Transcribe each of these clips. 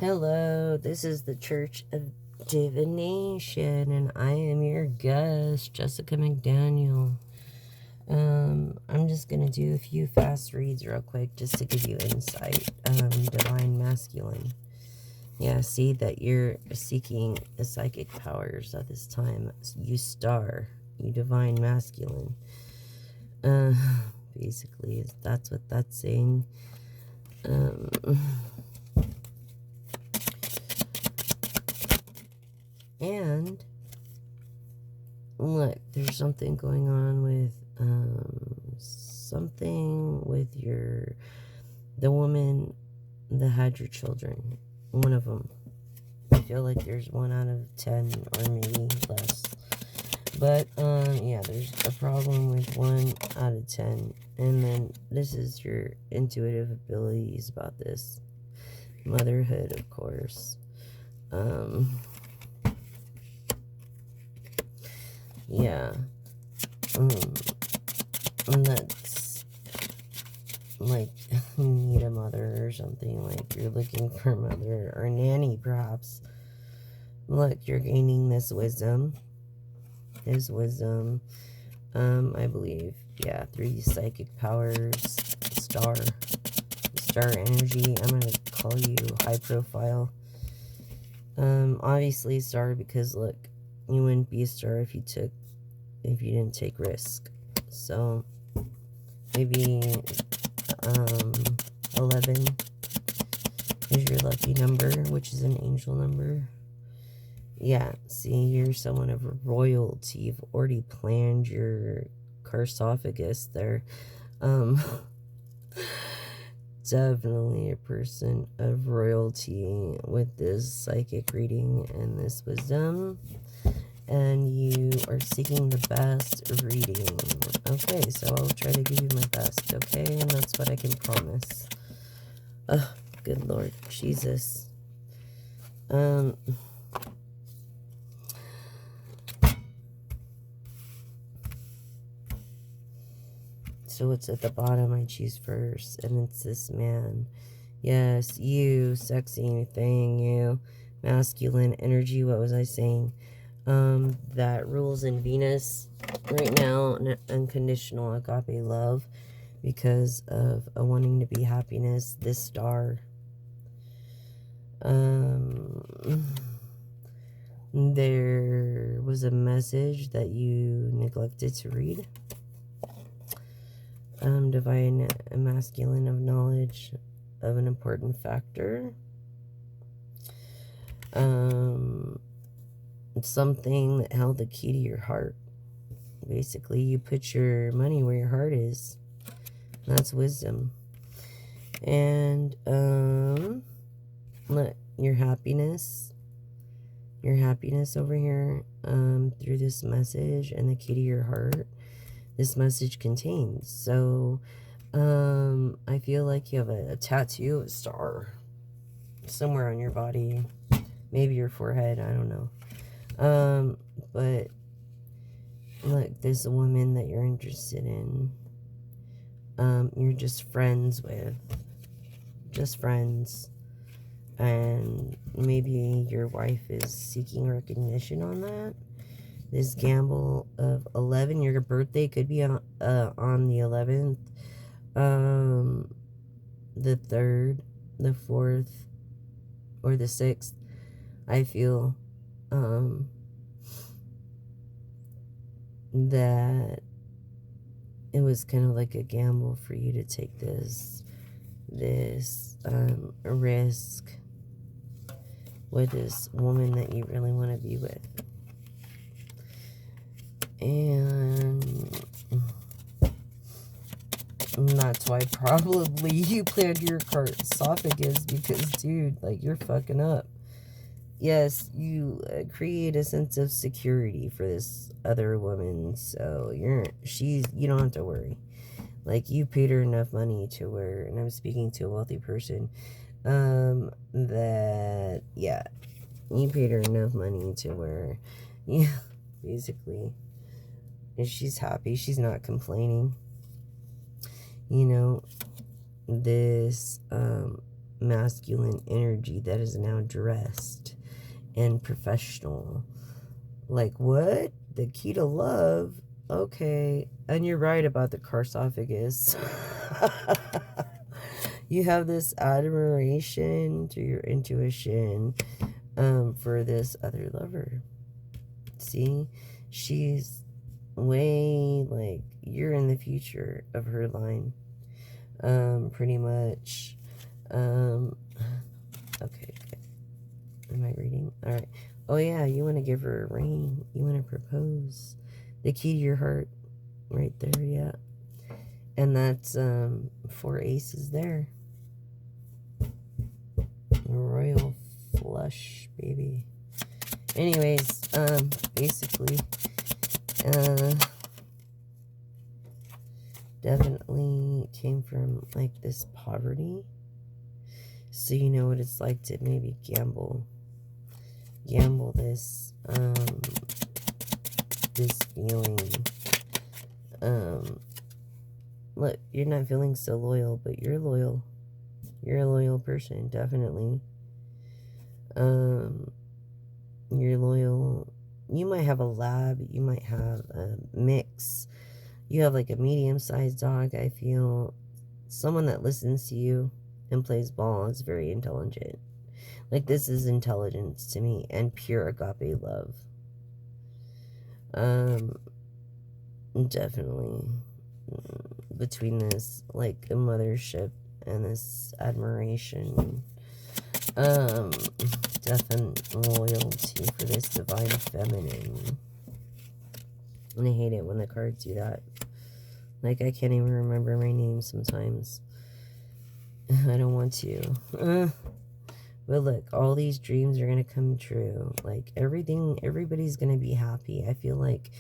Hello, this is the Church of Divination, and I am your guest, Jessica McDaniel. I'm just gonna do a few fast reads real quick just to give you insight. Divine Masculine. Yeah, see that you're seeking a psychic powers at this time. You star, you Divine Masculine. Basically, that's what that's saying. And look, there's something going on with the woman that had your children. One of them. I feel like there's 1 out of 10 or maybe less. But yeah, there's a problem with 1 out of 10. And then this is your intuitive abilities about this. Motherhood, of course. Yeah. And that's like you need a mother or something, like you're looking for a mother or a nanny perhaps. Look, you're gaining this wisdom. I believe, yeah, 3 psychic powers, star energy. I'm gonna call you high profile. Obviously star, because look, you wouldn't be a star if you didn't take risk. So maybe 11 is your lucky number, which is an angel number. Yeah, see, you're someone of royalty. You've already planned your sarcophagus there. Definitely a person of royalty with this psychic reading and this wisdom. And you are seeking the best reading. Okay, so I'll try to give you my best, okay? And that's what I can promise. Oh, good Lord Jesus. So what's at the bottom I choose first, and it's this man. Yes, you, sexy thing, you, masculine energy. What was I saying? That rules in Venus right now, unconditional agape love, because of a wanting to be happiness. This star. There was a message that you neglected to read. Divine masculine of knowledge of an important factor. Something that held the key to your heart. Basically, you put your money where your heart is. That's wisdom. And look, your happiness over here, through this message and the key to your heart, this message contains. So I feel like you have a tattoo of a star somewhere on your body, maybe your forehead, I don't know. But look, there's a woman that you're interested in. You're just friends with. Just friends. And maybe your wife is seeking recognition on that. This gamble of 11, your birthday could be on the 11th, the 3rd, the 4th, or the 6th. I feel that it was kind of like a gamble for you to take this risk with this woman that you really want to be with. And that's why probably you planned your esophagus, because, dude, like, you're fucking up. Yes, you create a sense of security for this other woman, so you don't have to worry. Like, you paid her enough money to where, and I'm speaking to a wealthy person, that, yeah, you paid her enough money to where, yeah, basically, and she's happy, she's not complaining. You know, this masculine energy that is now dressed and professional. Like, what? The key to love? Okay. And you're right about the sarcophagus. You have this admiration through your intuition for this other lover. See? She's way, like, you're in the future of her line. Pretty much. Okay. Am I reading? All right. Oh, yeah, you want to give her a ring. You want to propose. The key to your heart. Right there, yeah. And that's 4 aces there. Royal flush, baby. Anyways, basically, definitely came from, like, this poverty. So you know what it's like to maybe gamble this, this feeling. Look, you're not feeling so loyal, but you're loyal. You're a loyal person, definitely. You're loyal. You might have a lab. You might have a mix. You have like a medium-sized dog, I feel. Someone that listens to you and plays ball is very intelligent. Like, this is intelligence to me and pure agape love. Definitely between this, like, a mothership and this admiration. Definite loyalty for this divine feminine. And I hate it when the cards do that. Like, I can't even remember my name sometimes. I don't want to. But look, all these dreams are going to come true. Like, everybody's going to be happy. I feel like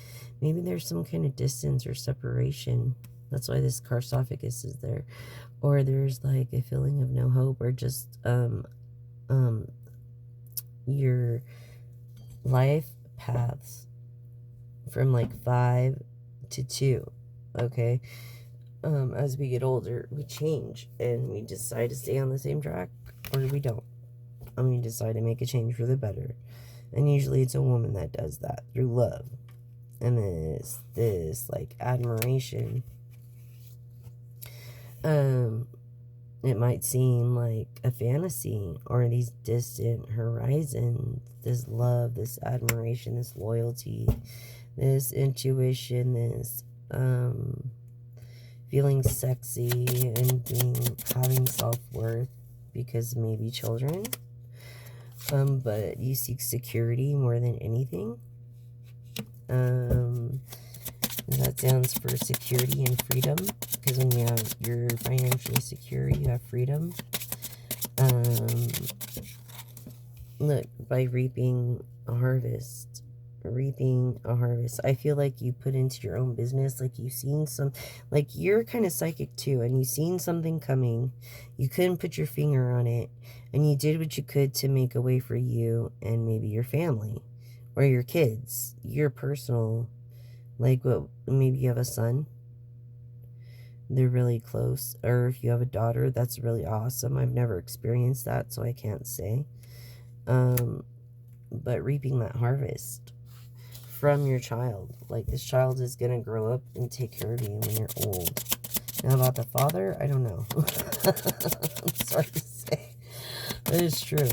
maybe there's some kind of distance or separation. That's why this sarcophagus is there. Or there's like a feeling of no hope, or just your life paths from like 5 to 2. Okay. As we get older, we change and we decide to stay on the same track, or we don't. And we decide to make a change for the better. And usually it's a woman that does that through love. And this like admiration. It might seem like a fantasy, or these distant horizons, this love, this admiration, this loyalty, this intuition, this feeling sexy and having self-worth because maybe children. But you seek security more than anything. That stands for security and freedom, because when you're financially secure, you have freedom. Look, by reaping a harvest, I feel like you put into your own business, like you've seen like you're kind of psychic too, and you've seen something coming, you couldn't put your finger on it, and you did what you could to make a way for you and maybe your family or your kids, your personal, like, what, maybe you have a son, they're really close, or if you have a daughter, that's really awesome. I've never experienced that, so I can't say. But reaping that harvest from your child, like, this child is gonna grow up and take care of you when you're old. Now about the father, I don't know. I'm sorry to say, but it's true.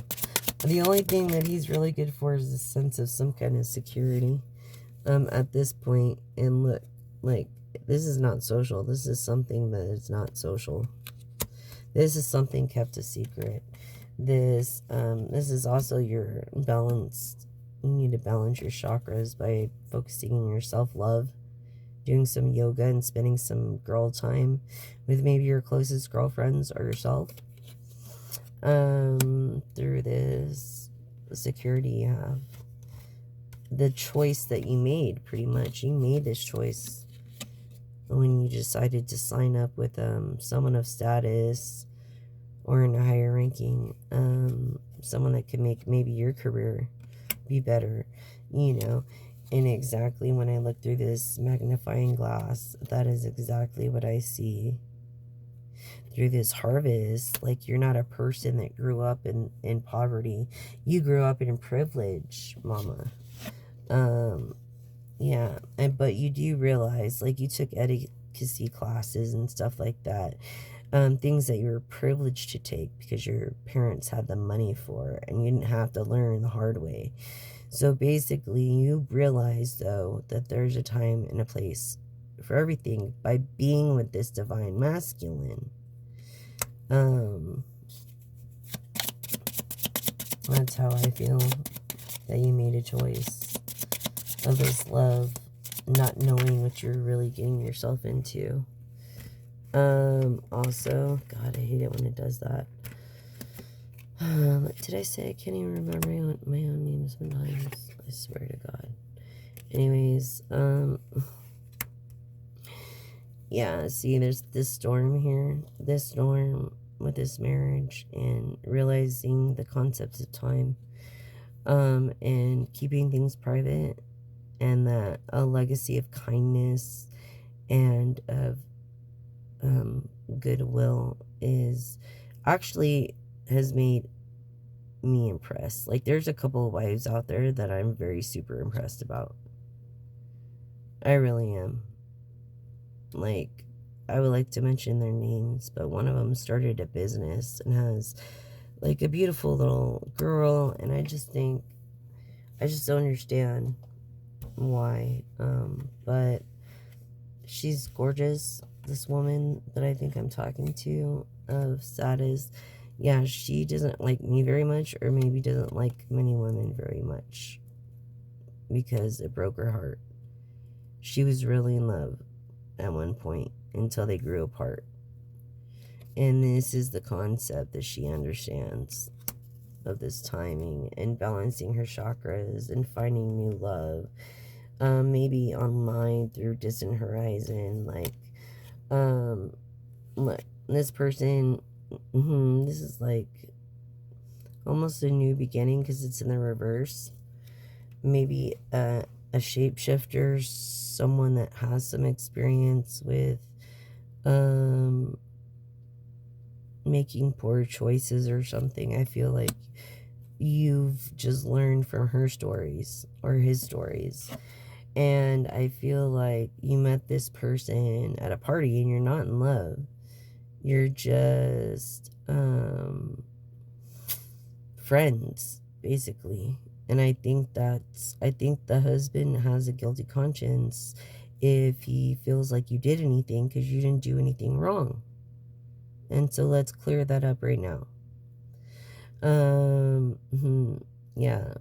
The only thing that he's really good for is a sense of some kind of security at this point. And look, like, this is not social. This is something that is not social. This is something kept a secret. This is also your balance. You need to balance your chakras by focusing on your self-love, doing some yoga, and spending some girl time with maybe your closest girlfriends or yourself. Through this security you have. The choice that you made, pretty much. You made this choice when you decided to sign up with someone of status or in a higher ranking, someone that could make maybe your career be better, you know. And exactly when I look through this magnifying glass, that is exactly what I see through this harvest. Like, you're not a person that grew up in poverty. You grew up in privilege, mama. Yeah, but you do realize, like, you took etiquette classes and stuff like that. Things that you were privileged to take because your parents had the money for, and you didn't have to learn the hard way. So basically, you realize, though, that there's a time and a place for everything by being with this divine masculine. That's how I feel that you made a choice of this love, not knowing what you're really getting yourself into. Also, God, I hate it when it does that. Did I say I can't even remember my own name sometimes? I swear to God. Anyways, yeah, see, there's this storm here. This storm with this marriage and realizing the concepts of time, and keeping things private, and that a legacy of kindness and of goodwill is actually has made me impressed. Like, there's a couple of wives out there that I'm very super impressed about. I really am. Like, I would like to mention their names, but one of them started a business and has like a beautiful little girl, and I just don't understand why. But she's gorgeous. This woman that I think I'm talking to of Sadis, yeah, she doesn't like me very much, or maybe doesn't like many women very much, because it broke her heart. She was really in love at one point until they grew apart. And this is the concept that she understands of this timing and balancing her chakras and finding new love. Maybe online through Distant Horizon, like, this person, this is like almost a new beginning because it's in the reverse. Maybe a shapeshifter, someone that has some experience with making poor choices or something. I feel like you've just learned from her stories or his stories. And I feel like you met this person at a party and you're not in love. You're just friends, basically. And I think the husband has a guilty conscience if he feels like you did anything because you didn't do anything wrong. And so let's clear that up right now. Yeah,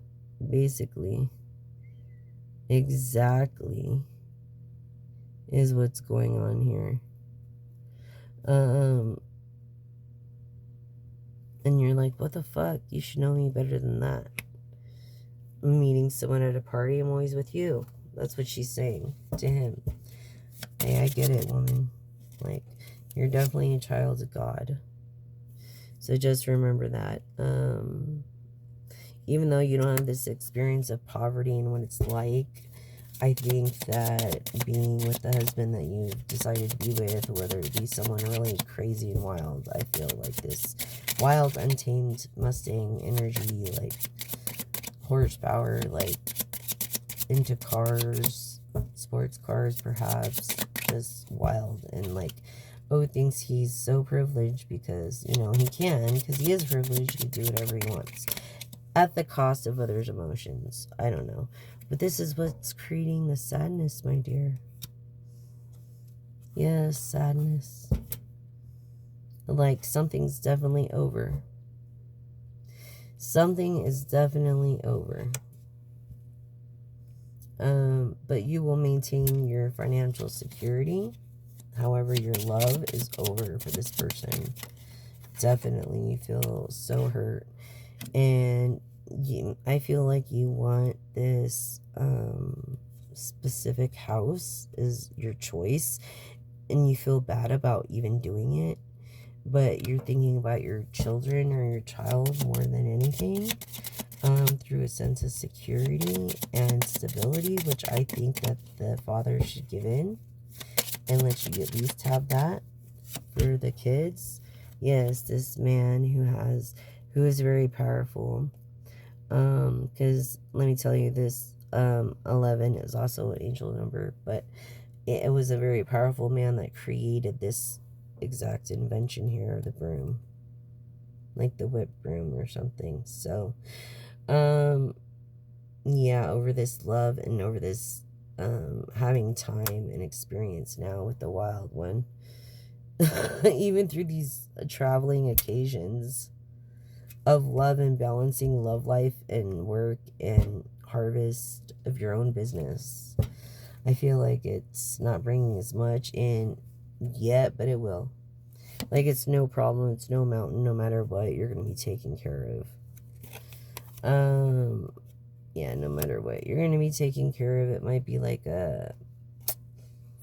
basically. Exactly is what's going on here. And you're like, what the fuck? You should know me better than that. I'm meeting someone at a party, I'm always with you. That's what she's saying to him. Hey, I get it, woman. Like, you're definitely a child of God. So just remember that. Even though you don't have this experience of poverty and what it's like, I think that being with the husband that you've decided to be with, whether it be someone really crazy and wild, I feel like this wild, untamed Mustang energy, like horsepower, like into cars, sports cars perhaps, just wild, and like, thinks he's so privileged because, he can, because he is privileged, he can do whatever he wants. At the cost of others' emotions. I don't know. But this is what's creating the sadness, my dear. Yes, sadness. Like, something's definitely over. Something is definitely over. But you will maintain your financial security. However, your love is over for this person. Definitely, you feel so hurt. And I feel like you want this specific house is your choice, and you feel bad about even doing it, but you're thinking about your children or your child more than anything, through a sense of security and stability, which I think that the father should give in and let you at least have that for the kids. Yes, this man who is very powerful. Because let me tell you, this 11 is also an angel number, but it was a very powerful man that created this exact invention here of the broom, like the whip broom or something. So, yeah, over this love and over this having time and experience now with the wild one, even through these traveling occasions of love and balancing love life and work and harvest of your own business. I feel like it's not bringing as much in yet, but it will. Like, it's no problem, it's no mountain, no matter what, you're going to be taken care of. Yeah, no matter what, you're going to be taken care of. It might be like a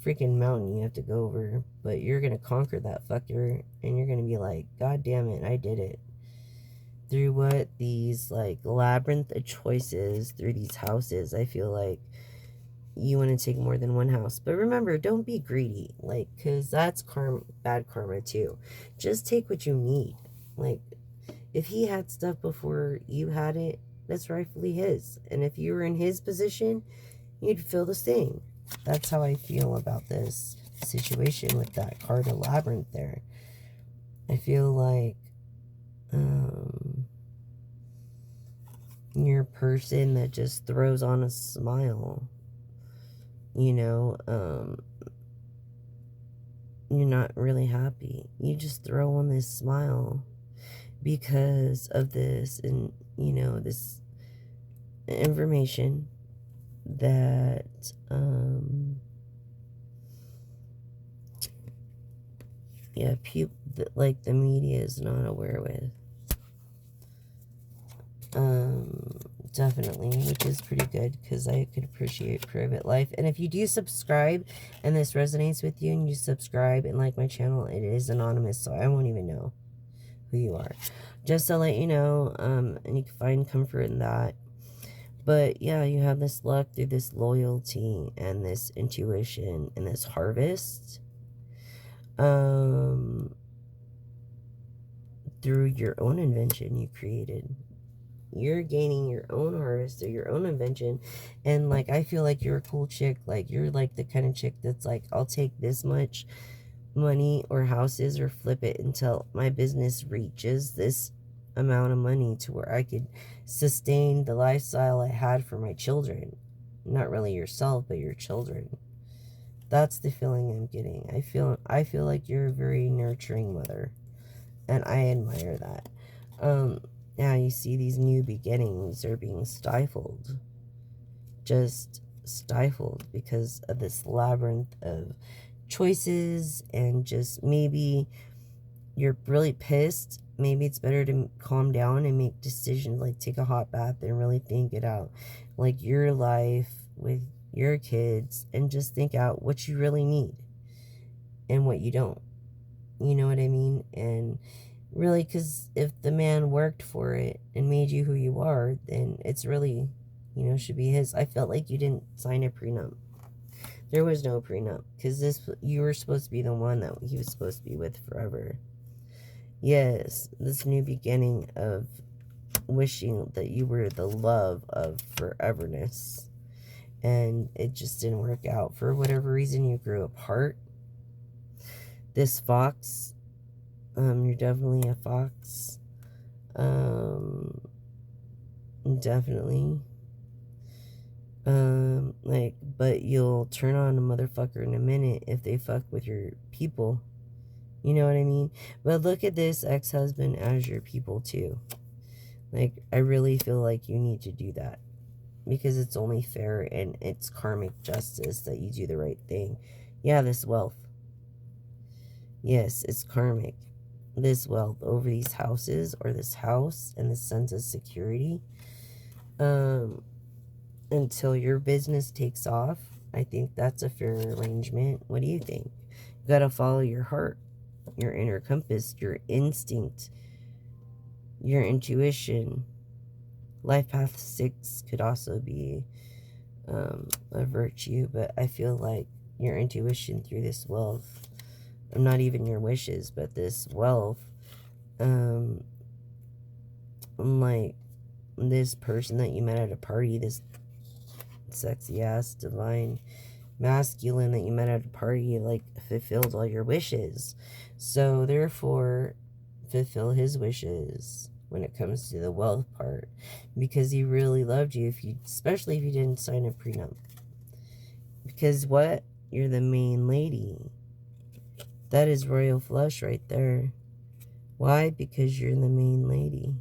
freaking mountain you have to go over, but you're going to conquer that fucker, and you're going to be like, God damn it, I did it. Through what? These, like, labyrinth of choices, through these houses, I feel like you want to take more than one house. But remember, don't be greedy, like, because that's bad karma too. Just take what you need. Like, if he had stuff before you had it, that's rightfully his. And if you were in his position, you'd feel the same. That's how I feel about this situation with that card of labyrinth there. I feel like you're a person that just throws on a smile. You know, you're not really happy. You just throw on this smile because of this, and, you know, this information that, yeah, like the media is not aware with. Definitely, which is pretty good, because I could appreciate private life. And if you do subscribe and this resonates with you and you subscribe and like my channel, it is anonymous, so I won't even know who you are. Just to let you know, and you can find comfort in that. But yeah, you have this luck through this loyalty and this intuition and this harvest. Through your own invention you created. You're gaining your own harvest or your own invention. And, like, I feel like you're a cool chick. Like, you're like the kind of chick that's like, I'll take this much money or houses or flip it until my business reaches this amount of money to where I could sustain the lifestyle I had for my children. Not really yourself, but your children. That's the feeling I'm getting. I feel like you're a very nurturing mother, and I admire that. Now you see these new beginnings are being stifled. Just stifled because of this labyrinth of choices, and just maybe you're really pissed. Maybe it's better to calm down and make decisions, like take a hot bath and really think it out. Like your life with your kids, and just think out what you really need and what you don't. You know what I mean? And really, because if the man worked for it and made you who you are, then it's really, you know, should be his. I felt like you didn't sign a prenup. There was no prenup, because you were supposed to be the one that he was supposed to be with forever. Yes, this new beginning of wishing that you were the love of foreverness, and it just didn't work out. For whatever reason, you grew apart. This fox, you're definitely a fox. Definitely. Like, but you'll turn on a motherfucker in a minute if they fuck with your people. You know what I mean? But look at this ex-husband as your people too. Like, I really feel like you need to do that, because it's only fair and it's karmic justice that you do the right thing. Yeah, this wealth. Yes, it's karmic. This wealth over these houses, or this house and this sense of security. Until your business takes off, I think that's a fair arrangement. What do you think? You gotta follow your heart, your inner compass, your instinct, your intuition. Life path 6 could also be a virtue, but I feel like your intuition through this wealth, not even your wishes, but this wealth, like this person that you met at a party, this sexy ass divine masculine that you met at a party, like fulfilled all your wishes. So therefore, fulfill his wishes when it comes to the wealth part, because he really loved you. Especially if you didn't sign a prenup, because what, you're the main lady. That is royal flush right there. Why? Because you're the main lady.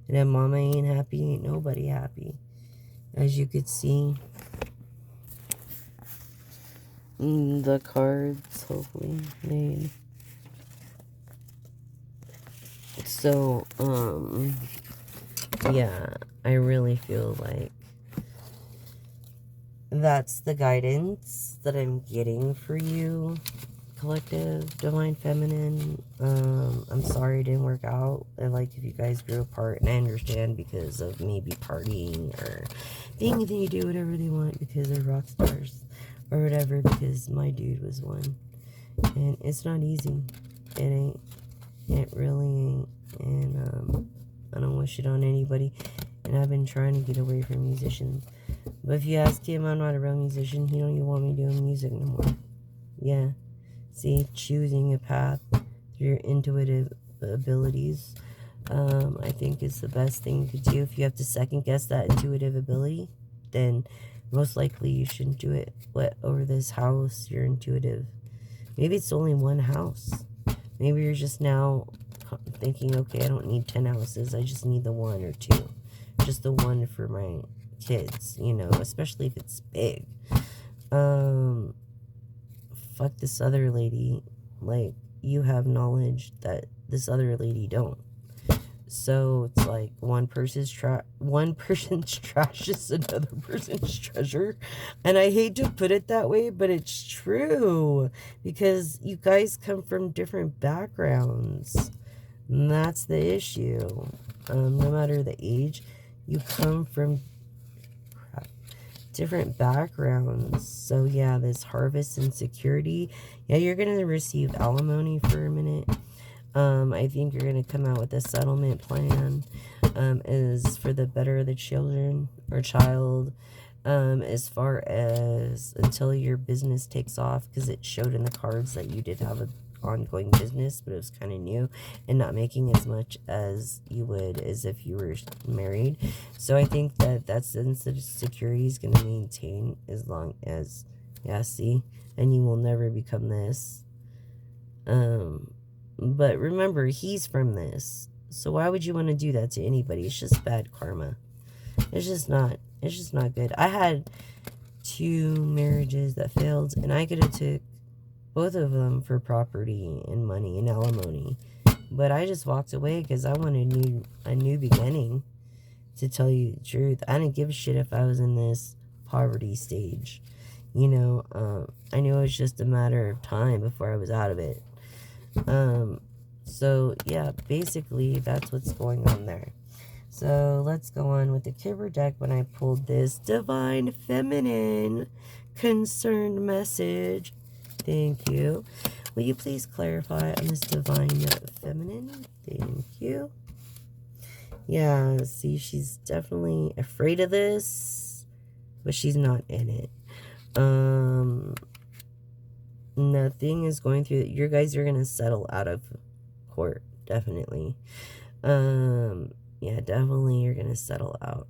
And if mama ain't happy, ain't nobody happy. As you could see, the cards hopefully made. So, yeah, I really feel like that's the guidance that I'm getting for you, collective divine feminine. I'm sorry it didn't work out. I like if you guys grew apart, and I understand because of maybe partying or thinking they do whatever they want because they're rock stars or whatever, because my dude was one, and it's not easy. It ain't. It really ain't. And I don't wish it on anybody, and I've been trying to get away from musicians. But if you ask him, I'm not a real musician. He don't even want me doing music no more. Yeah. See, choosing a path through your intuitive abilities, I think is the best thing you could do. If you have to second guess that intuitive ability, then most likely you shouldn't do it. What, over this house, you're intuitive. Maybe it's only one house. Maybe you're just now thinking, okay, I don't need 10 houses. I just need the one or two. Just the one for my kids, you know, especially if it's big. Fuck this other lady. Like, you have knowledge that this other lady don't. So it's like one person's trash is another person's treasure. And I hate to put it that way, but it's true, because you guys come from different backgrounds. And that's the issue. No matter the age, you come from different backgrounds. So yeah, this harvest insecurity. Yeah, you're gonna receive alimony for a minute. I think you're gonna come out with a settlement plan, is for the better of the children or child. As far as until your business takes off, because it showed in the cards that you did have a ongoing business, but it was kind of new and not making as much as you would as if you were married. So I think that sense of security is going to maintain as long as, yeah, see, and you will never become this. But remember, he's from this, so why would you want to do that to anybody? It's just bad karma. It's just not good. I had 2 marriages that failed, and I could have took both of them for property and money and alimony, but I just walked away because I wanted a new beginning. To tell you the truth, I didn't give a shit if I was in this poverty stage. You know, I knew it was just a matter of time before I was out of it. So yeah, basically that's what's going on there. So let's go on with the Kibber deck. When I pulled this divine feminine concerned message, thank you. Will you please clarify on this divine feminine? Thank you. Yeah, see, she's definitely afraid of this, but she's not in it. Nothing is going through. You guys are gonna settle out of court, definitely. Yeah, definitely you're gonna settle out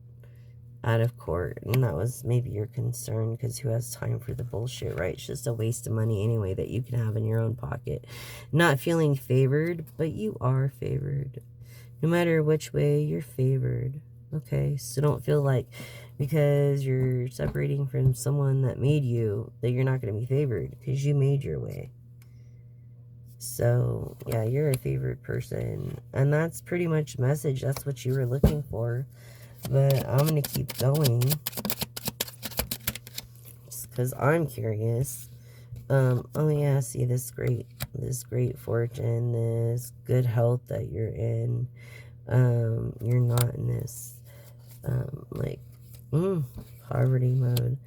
of court, and that was maybe your concern, because who has time for the bullshit, right? It's just a waste of money anyway that you can have in your own pocket. Not feeling favored, but you are favored. No matter which way, you're favored. Okay, so don't feel like because you're separating from someone that made you that you're not going to be favored, because you made your way. So yeah, you're a favored person, and that's pretty much the message. That's what you were looking for. But I'm going to keep going just because I'm curious. Oh yeah, see this great fortune, this good health that you're in. You're not in this like poverty mode.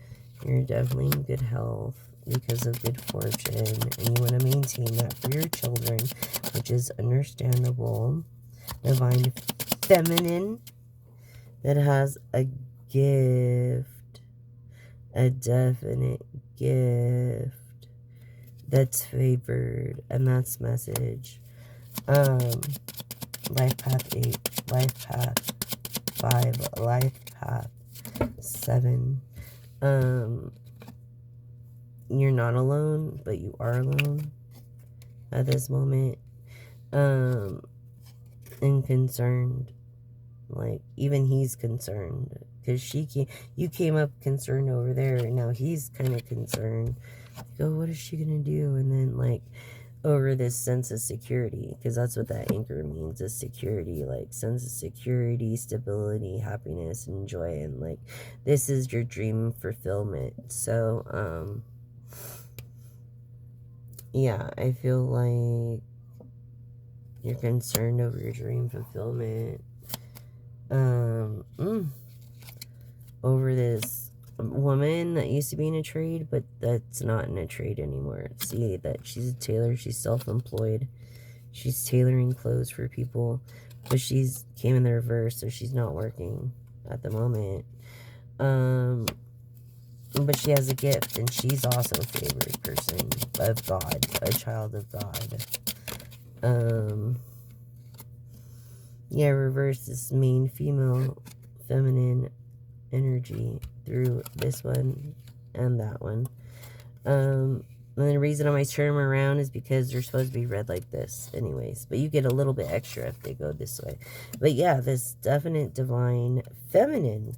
You're definitely in good health. because of good fortune, and you want to maintain that for your children, which is understandable. Divine feminine that has a gift, a definite gift that's favored, and that's message. Life path 8, life path 5, life path 7. You're not alone, but you are alone at this moment. And concerned. Like, even he's concerned. Because you came up concerned over there, and now he's kind of concerned. Like, oh, what is she going to do? And then, like, over this sense of security. Because that's what that anchor means, is security. Like, sense of security, stability, happiness, and joy. And, like, this is your dream fulfillment. So, yeah, I feel like you're concerned over your dream fulfillment. Over this woman that used to be in a trade, but that's not in a trade anymore. See that she's a tailor, she's self-employed. She's tailoring clothes for people, but she's came in the reverse, so she's not working at the moment. But she has a gift, and she's also a favored person of God, a child of God. Yeah, reverse this main female, feminine energy through this one and that one. And the reason I might turn them around is because they're supposed to be read like this anyways. But you get a little bit extra if they go this way. But yeah, this definite divine feminine,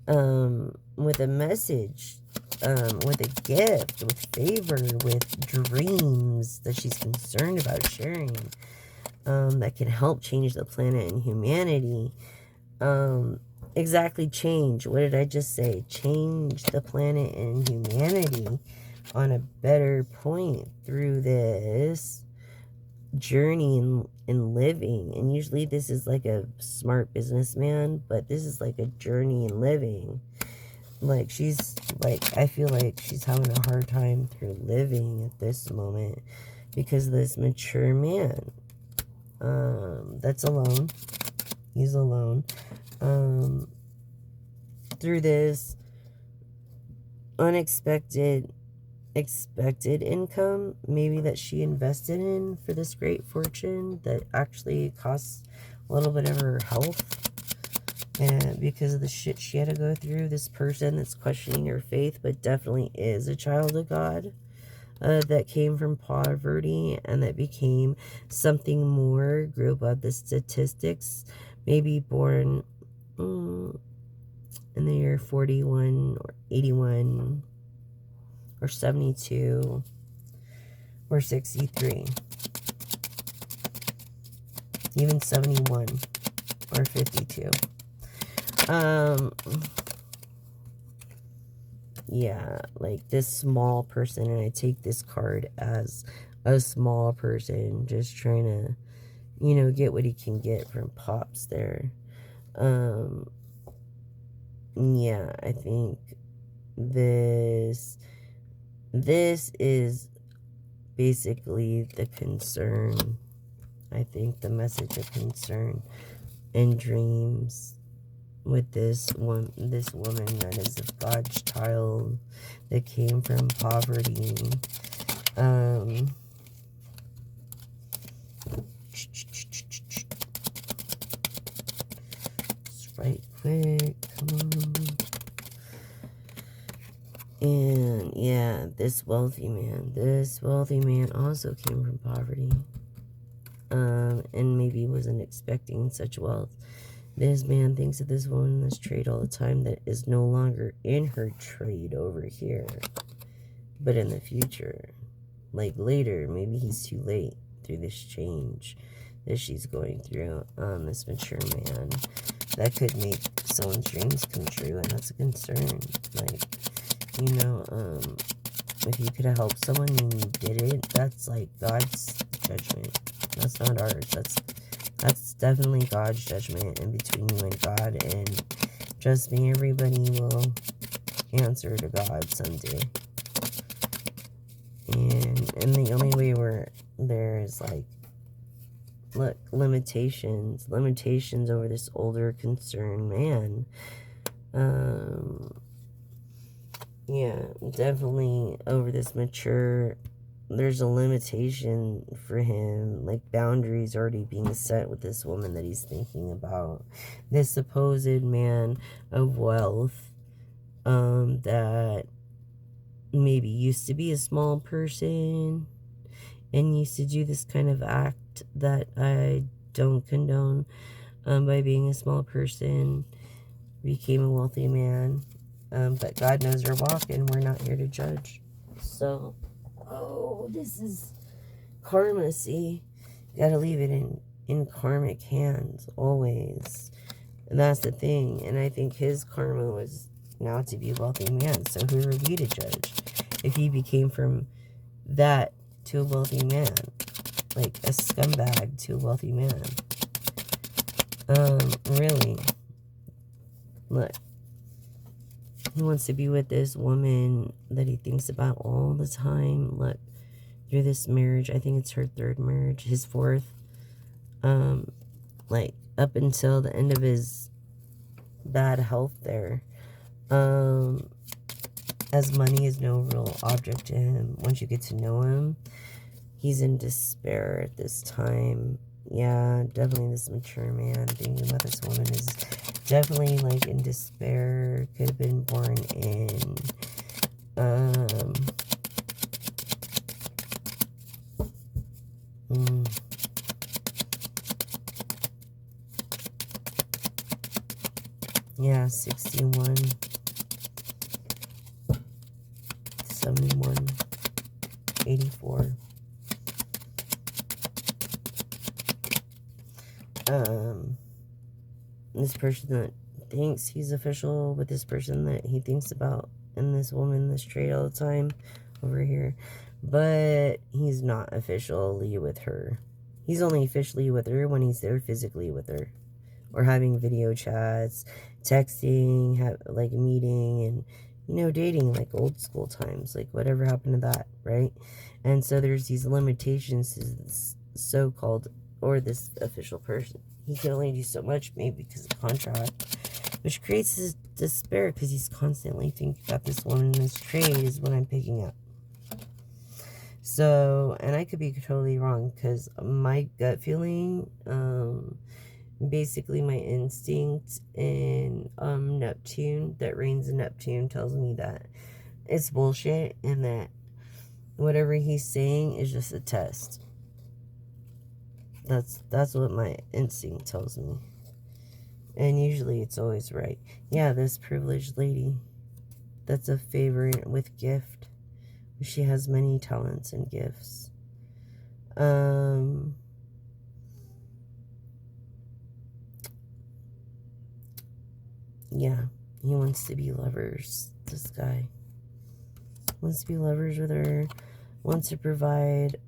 with a message, with a gift, with favor, with dreams that she's concerned about sharing, that can help change the planet and humanity. Exactly, change. What did I just say? Change the planet and humanity on a better point through this journey in living. And usually this is like a smart businessman, but this is like a journey in living. Like, she's like, I feel like she's having a hard time through living at this moment because of this mature man that's alone. He's alone. Through this expected income, maybe, that she invested in for this great fortune that actually costs a little bit of her health, and because of the shit she had to go through. This person that's questioning her faith, but definitely is a child of God, that came from poverty and that became something more, grew above the statistics, maybe born in the year 41 or 81 or 72 or 63, even 71 or 52. Yeah, like this small person, and I take this card as a small person just trying to, you know, get what he can get from Pops there. Yeah, I think this is basically the concern. I think the message of concern and dreams with this woman that is of God's child, that came from poverty. Just right quick, come on. And yeah, this wealthy man also came from poverty, and maybe wasn't expecting such wealth. This man thinks of this woman in this trade all the time that is no longer in her trade over here, but in the future, like later. Maybe he's too late through this change that she's going through. This mature man that could make someone's dreams come true, and that's a concern. Like, you know, if you could have helped someone and you didn't, that's like God's judgment. That's not ours. That's definitely God's judgment in between you and God. And trust me, everybody will answer to God someday. And the only way where there is like, look, limitations over this older concerned man. Yeah, definitely over this mature, there's a limitation for him, like boundaries already being set with this woman that he's thinking about. This supposed man of wealth, that maybe used to be a small person and used to do this kind of act that I don't condone, by being a small person, became a wealthy man. But God knows we're walking. We're not here to judge. So, oh, this is karma, see? Gotta leave it in karmic hands, always. And that's the thing. And I think his karma was now to be a wealthy man. So who are we to judge? If he became from that to a wealthy man. Like a scumbag to a wealthy man. Really. Look. He wants to be with this woman that he thinks about all the time. Look, through this marriage, I think it's her third marriage, his fourth. Like, up until the end of his bad health there. As money is no real object to him. Once you get to know him, he's in despair at this time. Yeah, definitely this mature man thinking about this woman is definitely like in despair. Could have been born in yeah, 61, 71, 84. This person that thinks he's official with this person that he thinks about, and this woman that's straight all the time over here, but he's not officially with her. He's only officially with her when he's there physically with her, or having video chats, texting, like meeting, and dating like old school times, like whatever happened to that, right? And so there's these limitations to this so-called, or this official person. He can only do so much, maybe because of contract, which creates his despair because he's constantly thinking about this woman in his trade is what I'm picking up. So, and I could be totally wrong because my gut feeling, basically my instinct in Neptune, that reigns in Neptune, tells me that it's bullshit and that whatever he's saying is just a test. That's what my instinct tells me. And usually it's always right. Yeah, this privileged lady that's a favorite with gift. She has many talents and gifts. Yeah, he wants to be lovers. This guy wants to be lovers with her. Wants to provide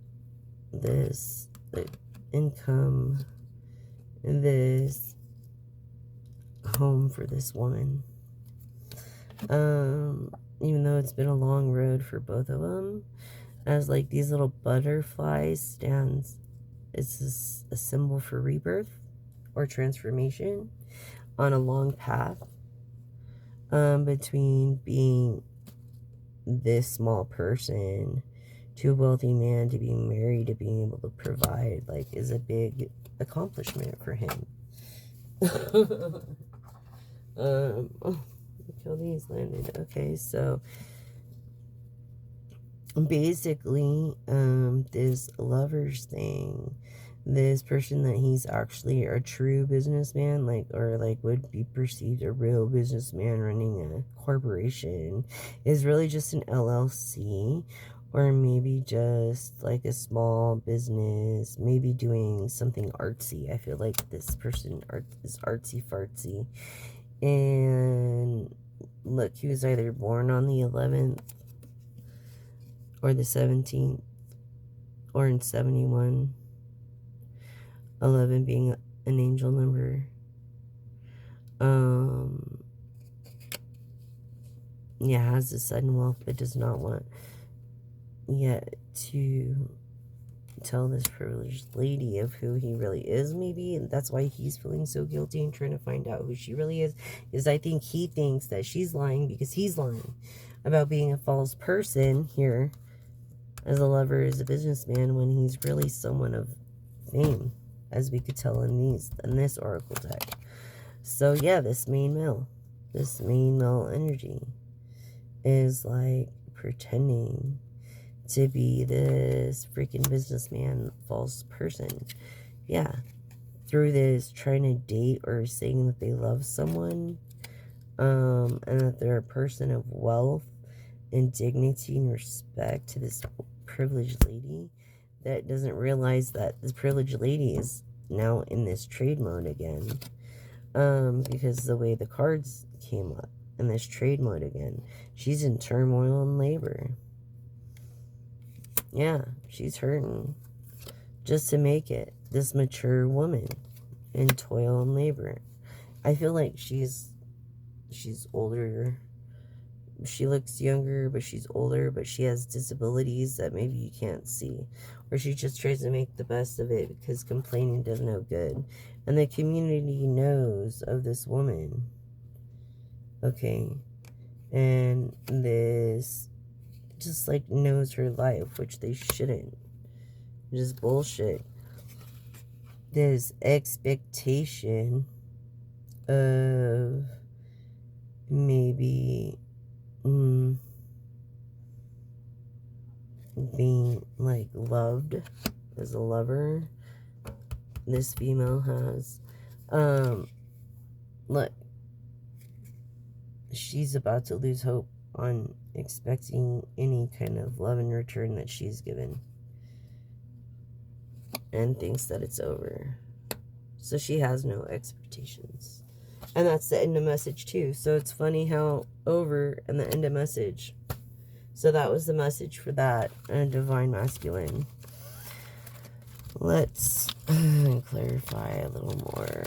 this income, this home for this woman. Even though it's been a long road for both of them, as like these little butterflies stands, it's a symbol for rebirth or transformation on a long path, between being this small person to a wealthy man, to being married, to being able to provide, like, is a big accomplishment for him. Oh, kill these landed. Okay, so basically, this lovers thing, this person that he's actually a true businessman, like, or like would be perceived a real businessman running a corporation, is really just an LLC, or maybe just like a small business, maybe doing something artsy. I feel like this person is artsy fartsy. And look, he was either born on the 11th or the 17th, or in 71. 11 being an angel number. Yeah, has a sudden wealth, but does not want yet to tell this privileged lady of who he really is, maybe, and that's why he's feeling so guilty and trying to find out who she really is I think he thinks that she's lying because he's lying about being a false person here as a lover, as a businessman, when he's really someone of fame, as we could tell in this oracle deck. So yeah, this main male energy is like pretending to be this freaking businessman, false person. Yeah, through this trying to date or saying that they love someone, and that they're a person of wealth and dignity and respect to this privileged lady that doesn't realize that this privileged lady is now in this trade mode again, because the way the cards came up in this trade mode again, she's in turmoil and labor. Yeah, she's hurting just to make it. This mature woman in toil and labor. I feel like she's older. She looks younger, but she's older, but she has disabilities that maybe you can't see. Or she just tries to make the best of it because complaining does no good. And the community knows of this woman. Okay. And this just like knows her life, which they shouldn't. Just bullshit. This expectation of maybe being like loved as a lover. This female has look, she's about to lose hope on expecting any kind of love in return that she's given, and thinks that it's over. So she has no expectations. And that's the end of message too. So it's funny how over and the end of message. So that was the message for that divine masculine. Let's clarify a little more.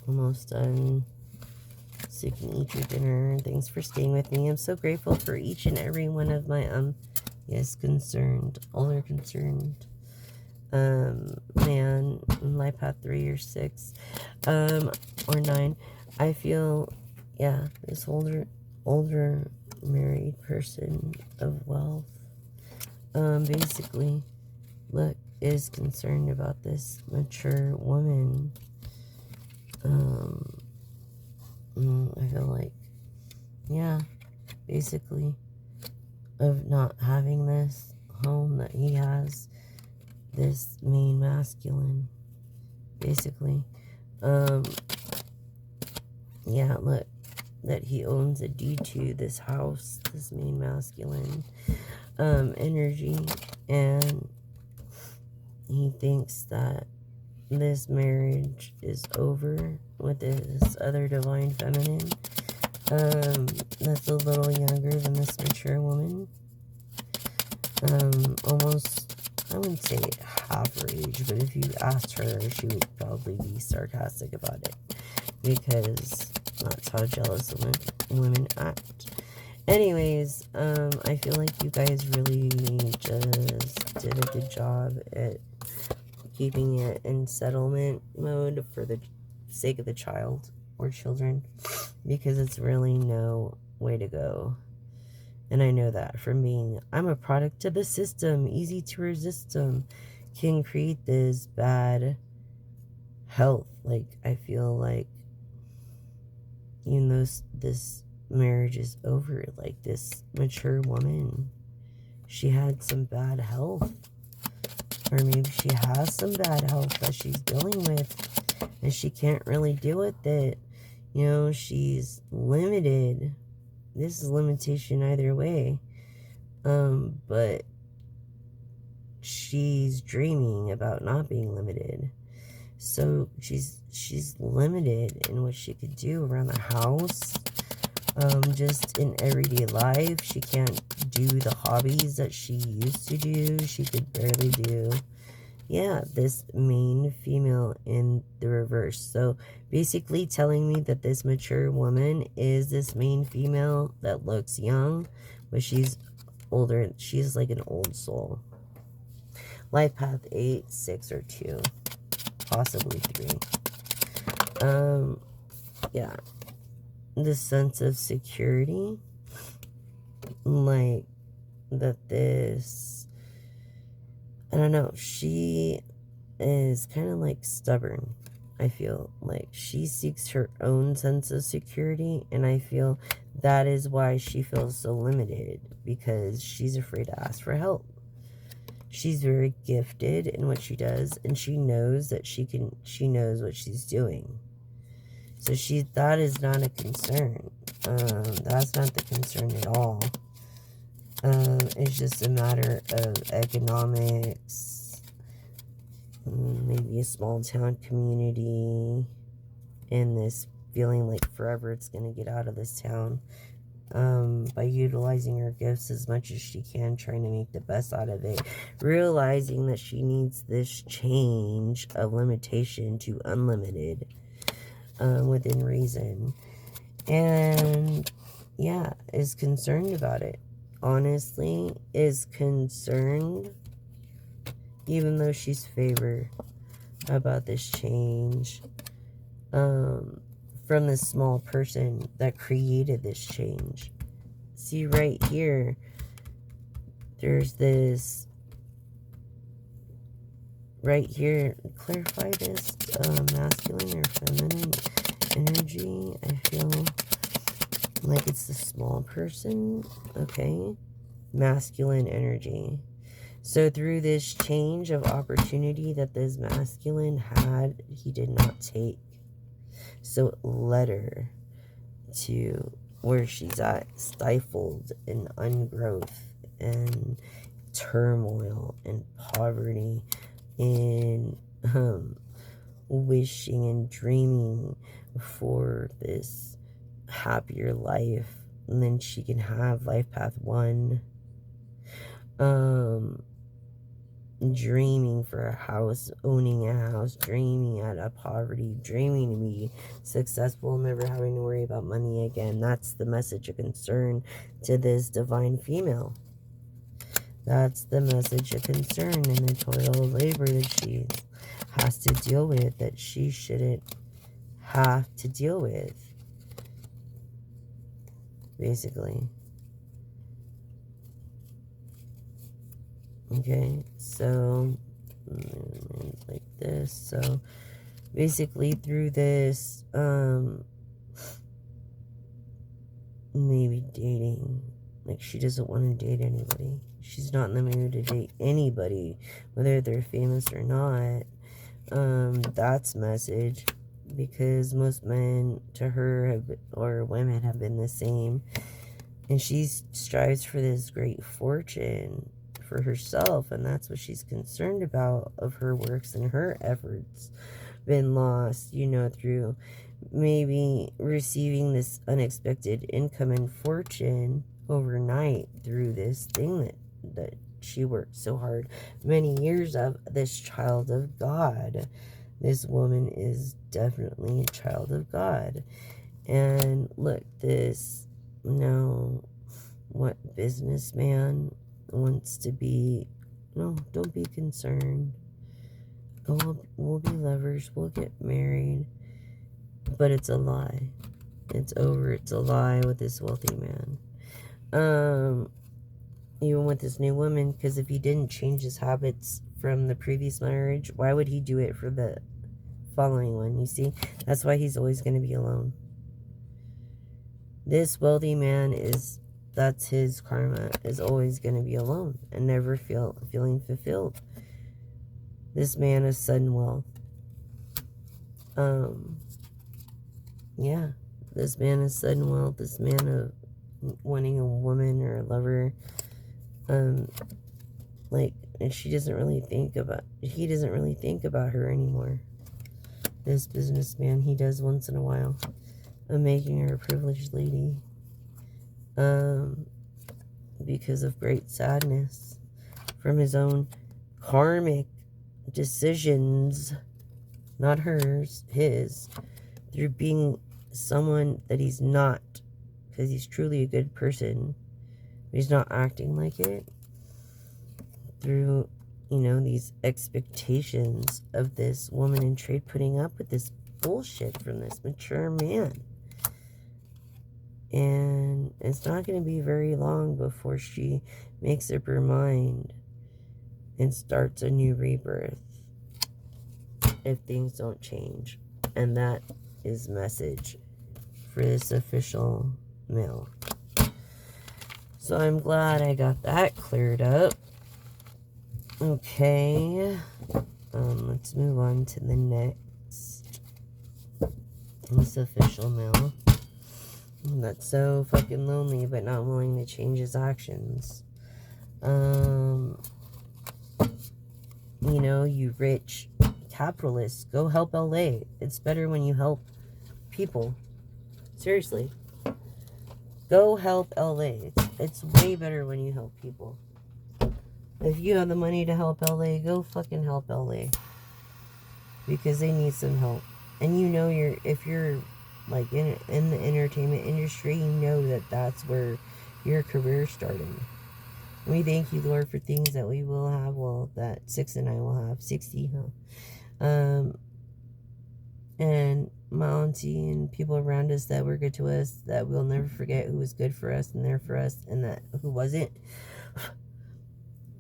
Almost done. So you can eat your dinner. Thanks for staying with me. I'm so grateful for each and every one of my concerned. All are concerned. Man, life path 3 or 6, or 9. I feel, yeah, this older married person of wealth, basically, look, is concerned about this mature woman. I feel like, yeah, basically, of not having this home that he has. This main masculine, basically. Yeah, look, that he owns a deed to this house, this main masculine, energy, and he thinks that this marriage is over with this other divine feminine, that's a little younger than this mature woman, almost, I wouldn't say half her age, but if you asked her, she would probably be sarcastic about it, because that's how jealous women act. Anyways, I feel like you guys really just did a good job at keeping it in settlement mode for the sake of the child or children, because it's really no way to go. And I know that from being, I'm a product of the system, easy to resist them, can create this bad health. Like, I feel like, even though this marriage is over, like, this mature woman, she had some bad health. Or maybe she has some bad health that she's dealing with, and she can't really deal with it. You know, she's limited. This is limitation either way. But she's dreaming about not being limited. So she's limited in what she could do around the house. Just in everyday life. She can't do the hobbies that she used to do. She could barely do. Yeah, this main female in the reverse. So basically telling me that this mature woman is this main female that looks young, but she's older. She's like an old soul. Life path 8, 6, or 2. Possibly 3. Yeah. This sense of security. Like, that this... I don't know. She is kind of like stubborn. I feel like she seeks her own sense of security, and I feel that is why she feels so limited, because she's afraid to ask for help. She's very gifted in what she does, and she knows that she knows what she's doing. So that is not a concern. That's not the concern at all. It's just a matter of economics, maybe a small town community, and this feeling like forever it's going to get out of this town. By utilizing her gifts as much as she can, trying to make the best out of it, realizing that she needs this change of limitation to unlimited, within reason, and yeah, is concerned about it. Honestly, is concerned, even though she's favored about this change, from this small person that created this change. See right here, there's this, right here, clarify this, masculine or feminine energy. I feel like it's the small person, okay, masculine energy. So through this change of opportunity that this masculine had, he did not take. So it led her to where she's at, stifled in ungrowth and turmoil and poverty, and wishing and dreaming for this happier life. And then she can have life path 1. Dreaming for a house, owning a house, dreaming out of poverty, dreaming to be successful, never having to worry about money again. That's the message of concern to this divine female. That's the message of concern and the toil of labor that she has to deal with, that she shouldn't have to deal with, basically. Okay, so like this. So basically through this, maybe dating, like she doesn't want to date anybody. She's not in the mood to date anybody, whether they're famous or not. That's message, because most men to her or women have been the same, and she strives for this great fortune for herself, and that's what she's concerned about, of her works and her efforts been lost, you know, through maybe receiving this unexpected income and fortune overnight through this thing that she worked so hard many years of, this child of God. This woman is definitely a child of God. And look, this, no, what businessman wants to be, no, don't be concerned. We'll be lovers, we'll get married. But it's a lie. It's over. It's a lie with this wealthy man. Even with this new woman, because if he didn't change his habits from the previous marriage, why would he do it for the following one? You see, that's why he's always going to be alone. This wealthy man that's his karma, is always going to be alone and never feeling fulfilled. This man of sudden wealth. Yeah, this man of sudden wealth, this man of wanting a woman or a lover, like, and he doesn't really think about her anymore. This businessman, he does once in a while, of making her a privileged lady, because of great sadness from his own karmic decisions, not hers, his, through being someone that he's not, because he's truly a good person, he's not acting like it through, you know, these expectations of this woman in trade putting up with this bullshit from this mature man. And it's not going to be very long before she makes up her mind and starts a new rebirth if things don't change. And that is message for this official male. So I'm glad I got that cleared up. Okay. Let's move on to the next. This official male. That's so fucking lonely but not willing to change his actions. You know, you rich capitalists, go help LA. It's better when you help people. Seriously. Go help LA. It's way better when you help people. If you have the money to help LA, go fucking help LA. Because they need some help. And you know, if you're like in the entertainment industry, you know that that's where your career started. We thank you, Lord, for things that we will have. Well, that 6 and I will have 60, huh? And my auntie and people around us that were good to us, that we'll never forget who was good for us and there for us, and that who wasn't.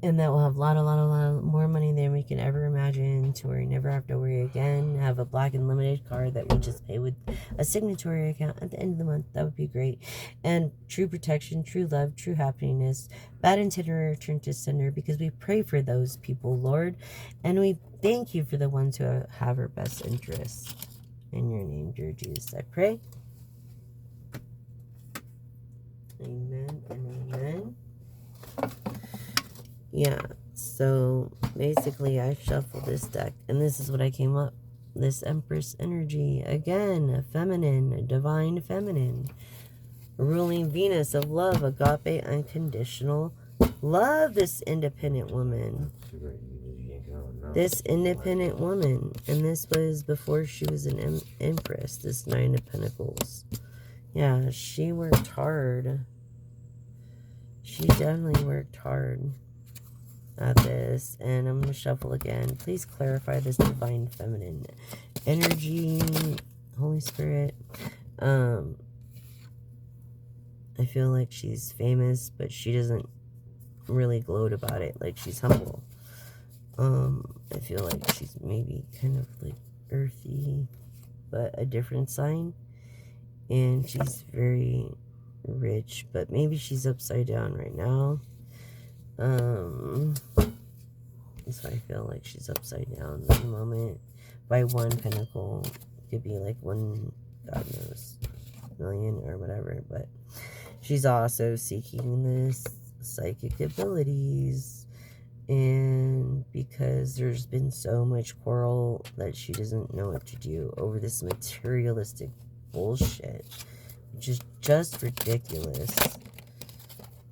And that we'll have a lot more money than we can ever imagine, to where you never have to worry again. Have a Black and Limited card that we just pay with a signatory account at the end of the month. That would be great. And true protection, true love, true happiness. Bad itinerary return to sender, because we pray for those people, Lord. And we thank you for the ones who have our best interests. In your name, dear Jesus, I pray. Amen and amen. Yeah, so basically I shuffled this deck, and this is what I came up. This Empress energy, again, feminine, divine feminine, ruling Venus of love, agape, unconditional love. This independent woman. This independent woman, and this was before she was an Empress, this 9 of Pentacles. Yeah, she worked hard. She definitely worked hard at this, and I'm going to shuffle again. Please clarify this divine feminine energy, Holy Spirit. I feel like she's famous, but she doesn't really gloat about it. Like, she's humble. I feel like she's maybe kind of like earthy, but a different sign. And she's very rich, but maybe she's upside down right now. So I feel like she's upside down at the moment. By 1 pentacle, could be like 1, God knows, million or whatever. But she's also seeking this psychic abilities. And because there's been so much quarrel that she doesn't know what to do over this materialistic bullshit, which is just ridiculous.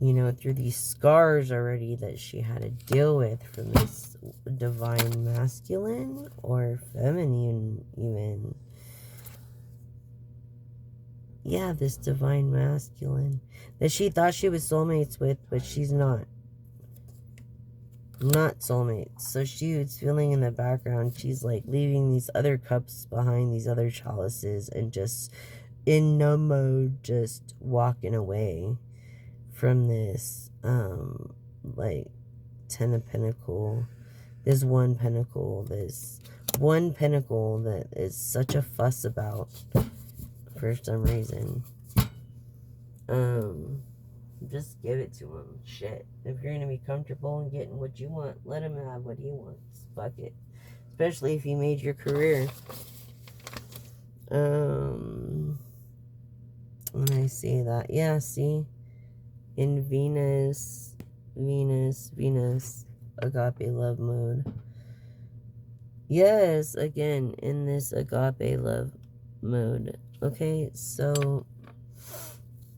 You know, through these scars already that she had to deal with from this divine masculine or feminine even. Yeah, this divine masculine that she thought she was soulmates with, but she's not. Not soulmates. So she was feeling in the background, she's like leaving these other cups behind, these other chalices, and just in no mode, just walking away from this like 10 of Pentacle, this 1 pentacle, this 1 pentacle that is such a fuss about for some reason. Just give it to him. Shit. If you're gonna be comfortable and getting what you want, let him have what he wants. Fuck it. Especially if he made your career. When I say that, yeah, see? In Venus, agape love mode. Yes, again, in this agape love mode. Okay, so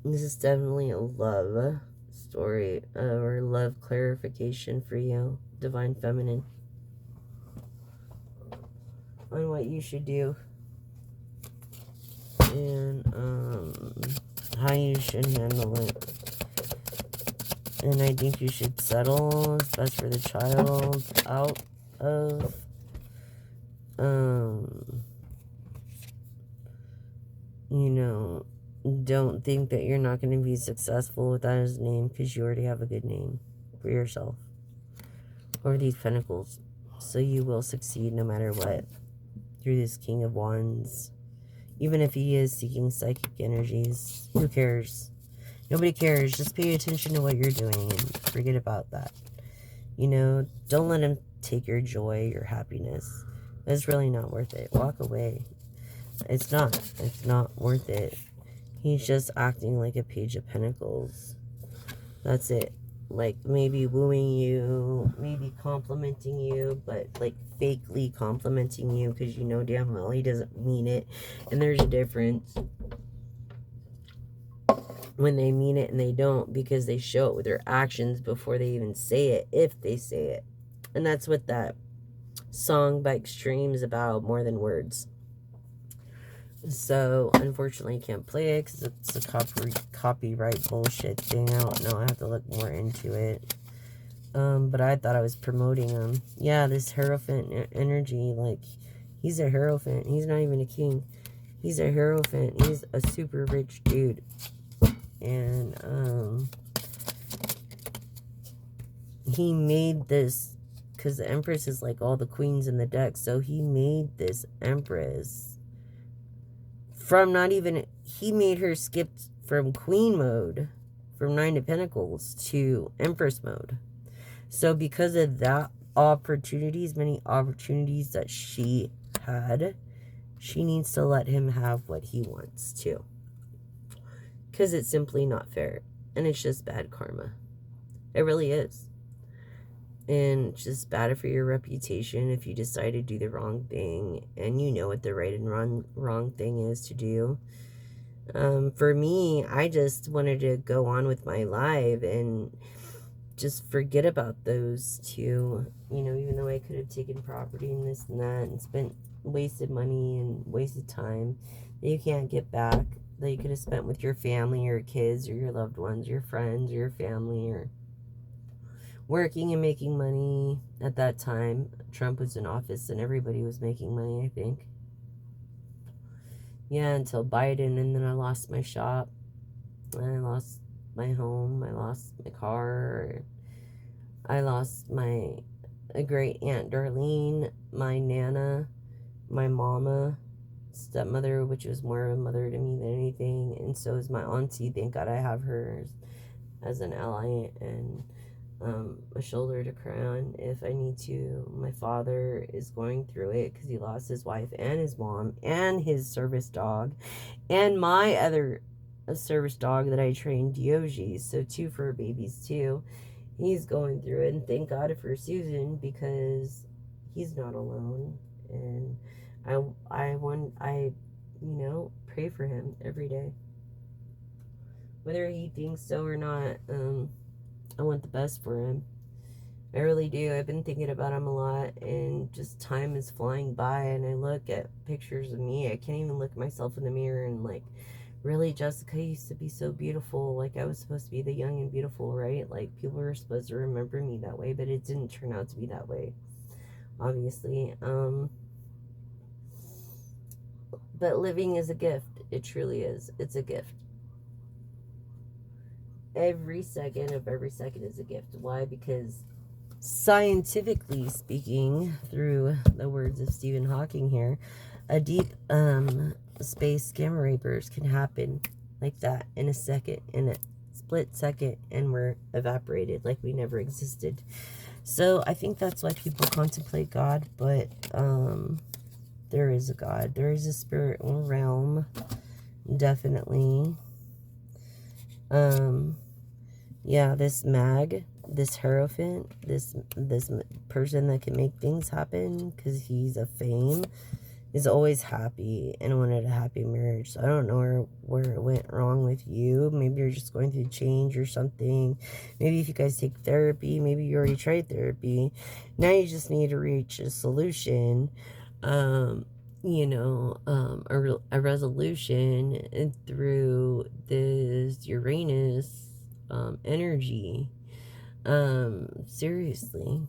this is definitely a love story, or love clarification for you, divine feminine, on what you should do and how you should handle it. And I think you should settle. It's best for the child out of, you know, don't think that you're not going to be successful without his name, because you already have a good name for yourself over these pentacles. So you will succeed no matter what through this King of Wands. Even if he is seeking psychic energies, who cares? Nobody cares. Just pay attention to what you're doing and forget about that. You know, don't let him take your joy, your happiness. It's really not worth it. Walk away. It's not. It's not worth it. He's just acting like a Page of Pentacles. That's it. Like, maybe wooing you, maybe complimenting you, but like fakely complimenting you, because you know damn well he doesn't mean it. And there's a difference when they mean it and they don't, because they show it with their actions before they even say it, if they say it. And that's what that song by Extreme is about, more than words. So unfortunately I can't play it because it's a copyright bullshit thing. I don't know, I have to look more into it. But I thought I was promoting him. Yeah, this Hierophant energy, like, he's a Hierophant. He's not even a king. He's a Hierophant. He's a super rich dude. And, he made this, because the Empress is like all the queens in the deck, so he made this Empress from not even, he made her skip from Queen mode, from Nine of Pentacles, to Empress mode. So because of that opportunities, many opportunities that she had, she needs to let him have what he wants too. Because it's simply not fair. And it's just bad karma. It really is. And it's just bad for your reputation if you decide to do the wrong thing. And you know what the right and wrong thing is to do. For me, I just wanted to go on with my life and just forget about those two, you know, even though I could have taken property and this and that and spent wasted money and wasted time that you can't get back, that you could have spent with your family, your kids, or your loved ones, your friends, or your family, or working and making money. At that time, Trump was in office and everybody was making money, I think. Yeah, until Biden, and then I lost my shop, I lost my home, I lost my car, I lost my great Aunt Darlene, my Nana, my mama, stepmother, which was more of a mother to me than anything, and so is my auntie. Thank God I have her as an ally and a shoulder to cry on if I need to. My father is going through it because he lost his wife and his mom and his service dog and my other service dog that I trained, Diogi. So 2 fur babies too. He's going through it, and thank God for Susan, because he's not alone. And I you know, pray for him every day, whether he thinks so or not. I want the best for him. I really do. I've been thinking about him a lot, and just time is flying by, and I look at pictures of me. I can't even look at myself in the mirror and like, really, Jessica used to be so beautiful. Like, I was supposed to be the young and beautiful, right? Like, people were supposed to remember me that way, but it didn't turn out to be that way, obviously. But living is a gift. It truly is. It's a gift. Every second of every second is a gift. Why? Because scientifically speaking, through the words of Stephen Hawking here, a deep space gamma ray burst can happen like that in a second, in a split second, and we're evaporated like we never existed. So I think that's why people contemplate God, but there is a God. There is a spiritual realm, definitely. Yeah, this Hierophant, this person that can make things happen because he's a fame, is always happy and wanted a happy marriage. So I don't know where it went wrong with you. Maybe you're just going through change or something. Maybe if you guys take therapy, maybe you already tried therapy. Now you just need to reach a solution, you know, a resolution, and through this Uranus energy. Seriously.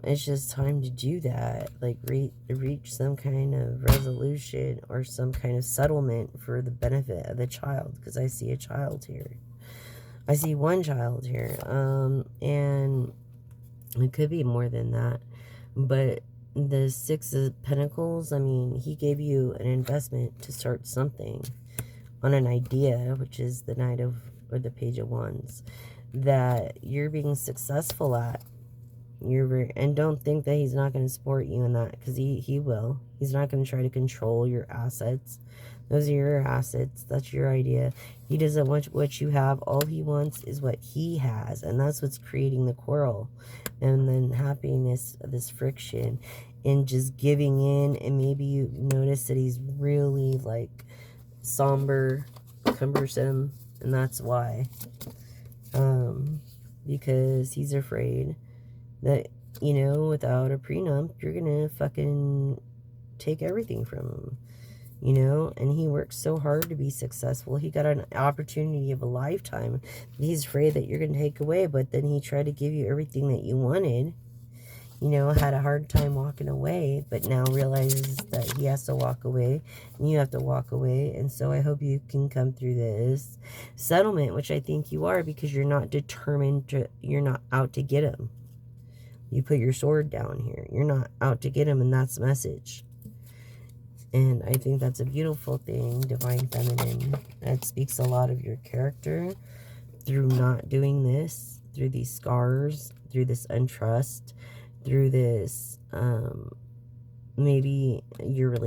It's just time to do that. Like, reach some kind of resolution or some kind of settlement for the benefit of the child. Because I see a child here. I see one child here. And it could be more than that. But the Six of Pentacles, I mean, he gave you an investment to start something on an idea, which is the Knight of, or the Page of Wands, that you're being successful at. And don't think that he's not going to support you in that, because he will. He's not going to try to control your assets. Those are your assets. That's your idea. He doesn't want what you have. All he wants is what he has, and that's what's creating the quarrel, and then happiness, this friction, and just giving in. And maybe you notice that he's really like somber, cumbersome, and that's why. Because he's afraid that, you know, without a prenup, you're gonna fucking take everything from him, you know? And he works so hard to be successful. He got an opportunity of a lifetime. He's afraid that you're gonna take away, but then he tried to give you everything that you wanted, you know, had a hard time walking away, but now realizes that he has to walk away, and you have to walk away. And so I hope you can come through this settlement, which I think you are, because you're not determined to, you're not out to get him. You put your sword down here. You're not out to get him, and that's the message. And I think that's a beautiful thing, Divine Feminine. That speaks a lot of your character through not doing this, through these scars, through this untrust, through this, maybe you're really